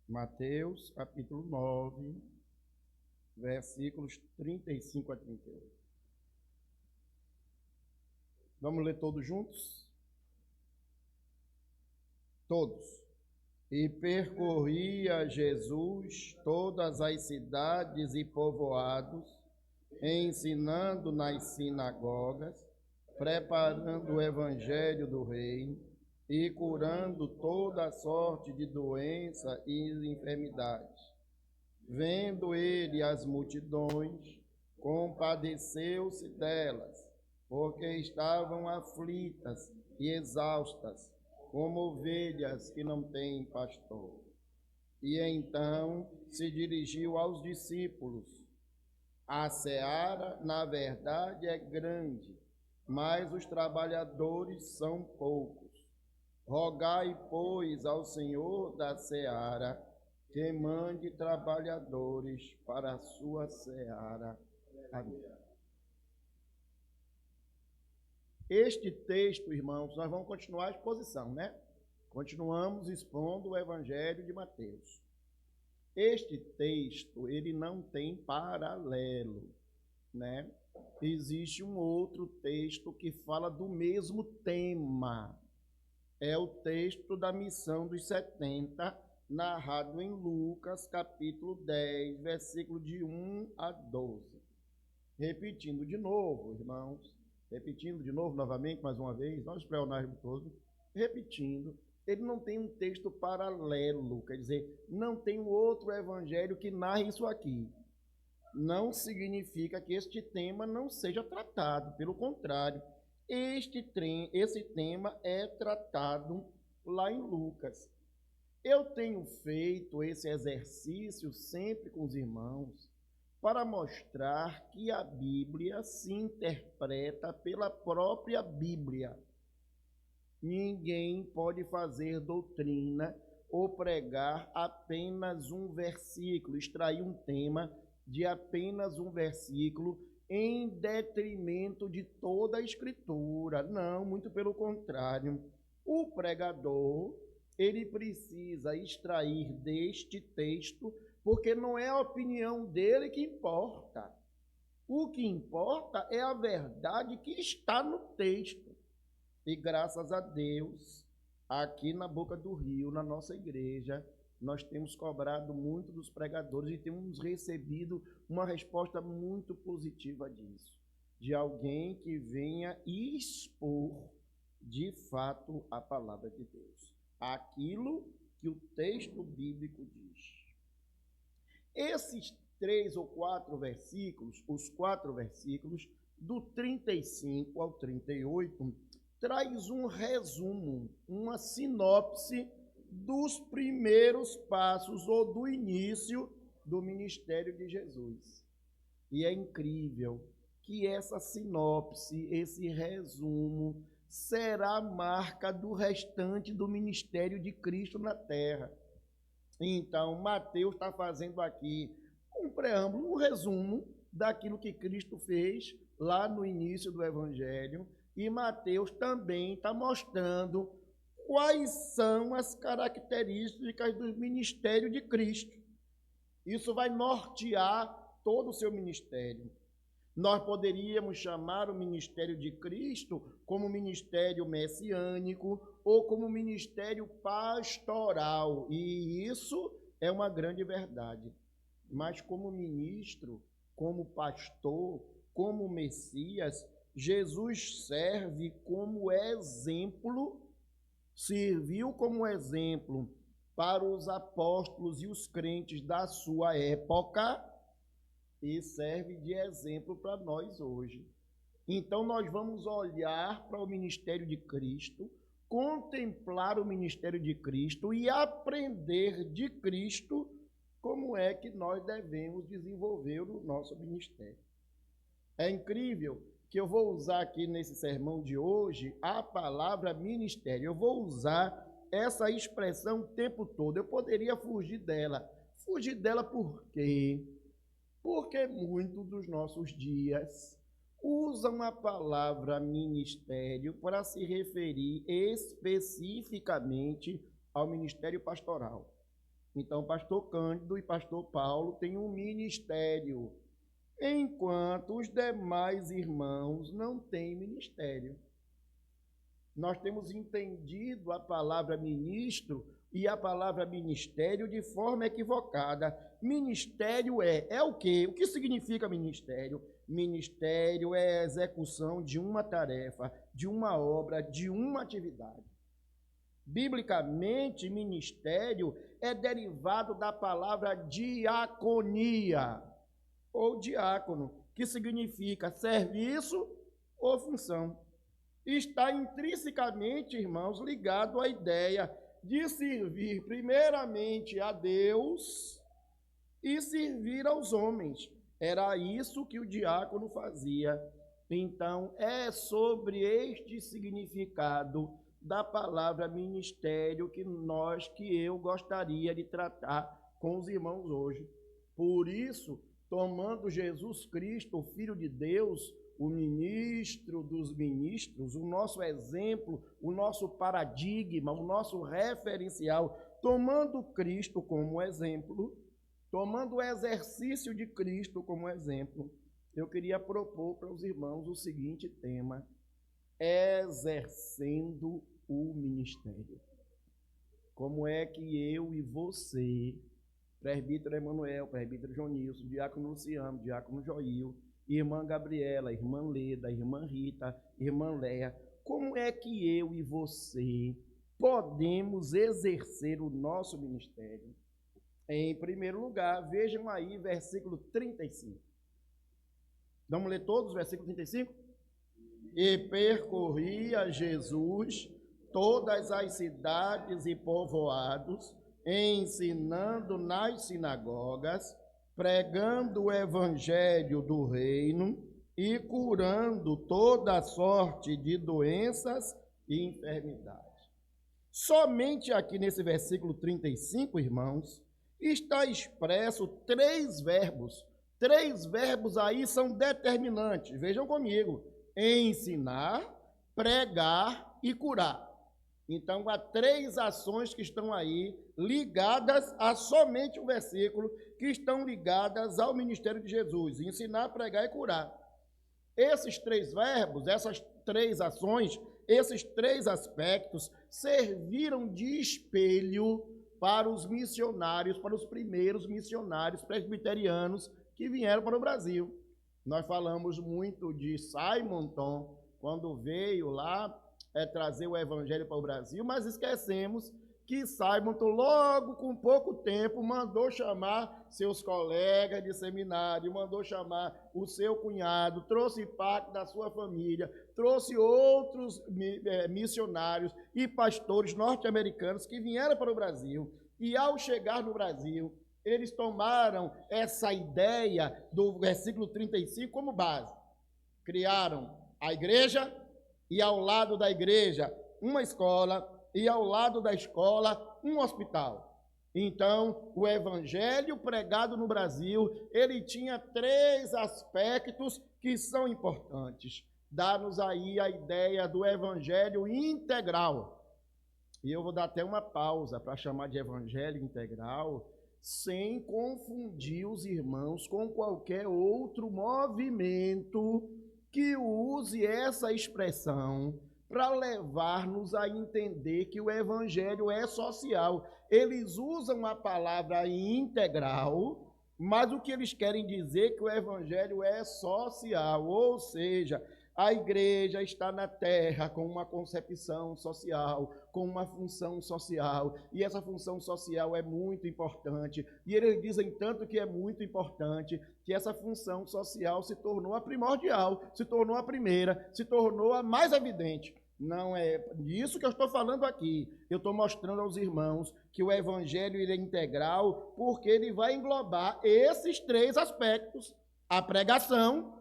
Mateus, capítulo 9, versículos 35 a 38. Vamos ler todos juntos? Todos. E percorria Jesus todas as cidades e povoados, ensinando nas sinagogas, preparando o evangelho do reino e curando toda sorte de doença e enfermidades. Vendo ele as multidões, compadeceu-se delas, porque estavam aflitas e exaustas, como ovelhas que não têm pastor. E então se dirigiu aos discípulos: a seara, na verdade, é grande, mas os trabalhadores são poucos. Rogai, pois, ao Senhor da seara que mande trabalhadores para a sua seara. Amém. Este texto, irmãos, nós vamos continuar a exposição, né? Continuamos expondo o Evangelho de Mateus. Este texto, ele não tem paralelo, né? Existe um outro texto que fala do mesmo tema. É o texto da missão dos 70, narrado em Lucas, capítulo 10, versículo de 1 a 12. Repetindo de novo, irmãos, novamente, mais uma vez, nós pleonasmos todos, repetindo, ele não tem um texto paralelo, quer dizer, não tem um outro evangelho que narre isso aqui. Não significa que este tema não seja tratado, pelo contrário, esse tema é tratado lá em Lucas. Eu tenho feito esse exercício sempre com os irmãos para mostrar que a Bíblia se interpreta pela própria Bíblia. Ninguém pode fazer doutrina ou pregar apenas um versículo, extrair um tema de apenas um versículo em detrimento de toda a Escritura. Não, muito pelo contrário. O pregador, ele precisa extrair deste texto, porque não é a opinião dele que importa. O que importa é a verdade que está no texto. E graças a Deus, aqui na Boca do Rio, na nossa igreja, nós temos cobrado muito dos pregadores e temos recebido uma resposta muito positiva disso, de alguém que venha expor de fato a palavra de Deus, aquilo que o texto bíblico diz. Esses 3 ou 4 versículos, os 4 versículos, do 35 ao 38, traz um resumo, uma sinopse dos primeiros passos ou do início do ministério de Jesus. E é incrível que essa sinopse, esse resumo, será a marca do restante do ministério de Cristo na terra. Então, Mateus está fazendo aqui um preâmbulo, um resumo daquilo que Cristo fez lá no início do Evangelho, e Mateus também está mostrando quais são as características do ministério de Cristo. Isso vai nortear todo o seu ministério. Nós poderíamos chamar o ministério de Cristo como ministério messiânico ou como ministério pastoral, e isso é uma grande verdade. Mas como ministro, como pastor, como Messias, Jesus serve como exemplo, serviu como exemplo para os apóstolos e os crentes da sua época e serve de exemplo para nós hoje. Então nós vamos olhar para o ministério de Cristo, contemplar o ministério de Cristo e aprender de Cristo como é que nós devemos desenvolver o nosso ministério. É incrível que eu vou usar aqui nesse sermão de hoje a palavra ministério. Eu vou usar essa expressão o tempo todo. Eu poderia fugir dela. Fugir dela por quê? Porque muitos dos nossos dias usam a palavra ministério para se referir especificamente ao ministério pastoral. Então, pastor Cândido e pastor Paulo têm um ministério, enquanto os demais irmãos não têm ministério. Nós temos entendido a palavra ministro e a palavra ministério de forma equivocada. Ministério é o quê? O que significa ministério? Ministério é a execução de uma tarefa, de uma obra, de uma atividade. Biblicamente, ministério é derivado da palavra diaconia, ou diácono, que significa serviço ou função. Está intrinsecamente, irmãos, ligado à ideia de servir primeiramente a Deus e servir aos homens. Era isso que o diácono fazia. Então, é sobre este significado da palavra ministério que eu gostaria de tratar com os irmãos hoje. Por isso, tomando Jesus Cristo, o Filho de Deus, o ministro dos ministros, o nosso exemplo, o nosso paradigma, o nosso referencial, tomando Cristo como exemplo, tomando o exercício de Cristo como exemplo, eu queria propor para os irmãos o seguinte tema: exercendo o ministério. Como é que eu e você, presbítero Emanuel, presbítero Jonilson, diácono Luciano, diácono Joil, irmã Gabriela, irmã Leda, irmã Rita, irmã Léa, como é que eu e você podemos exercer o nosso ministério? Em primeiro lugar, vejam aí versículo 35. Vamos ler todos, versículo 35? E percorria Jesus todas as cidades e povoados, ensinando nas sinagogas, pregando o evangelho do reino e curando toda sorte de doenças e enfermidades. Somente aqui nesse versículo 35, irmãos, está expresso três verbos. Três verbos aí são determinantes. Vejam comigo: ensinar, pregar e curar. Então, há três ações que estão aí ligadas a somente o versículo, que estão ligadas ao ministério de Jesus: ensinar, pregar e curar. Esses três verbos, essas três ações, esses três aspectos serviram de espelho para os missionários, para os primeiros missionários presbiterianos que vieram para o Brasil. Nós falamos muito de Simonton, quando veio lá trazer o evangelho para o Brasil, mas esquecemos que Simonton, logo com pouco tempo, mandou chamar seus colegas de seminário, mandou chamar o seu cunhado, trouxe parte da sua família, trouxe outros missionários e pastores norte-americanos que vieram para o Brasil. E ao chegar no Brasil, eles tomaram essa ideia do versículo 35 como base. Criaram a igreja e ao lado da igreja uma escola e ao lado da escola um hospital. Então, o evangelho pregado no Brasil, ele tinha três aspectos que são importantes. Dá-nos aí a ideia do evangelho integral. E eu vou dar até uma pausa para chamar de evangelho integral, sem confundir os irmãos com qualquer outro movimento que use essa expressão para levar-nos a entender que o evangelho é social. Eles usam a palavra integral, mas o que eles querem dizer é que o evangelho é social, ou seja, a igreja está na terra com uma concepção social, com uma função social, e essa função social é muito importante. E eles dizem tanto que é muito importante, que essa função social se tornou a primordial, se tornou a primeira, se tornou a mais evidente. Não é disso que eu estou falando aqui. Eu estou mostrando aos irmãos que o evangelho ele é integral, porque ele vai englobar esses três aspectos: a pregação,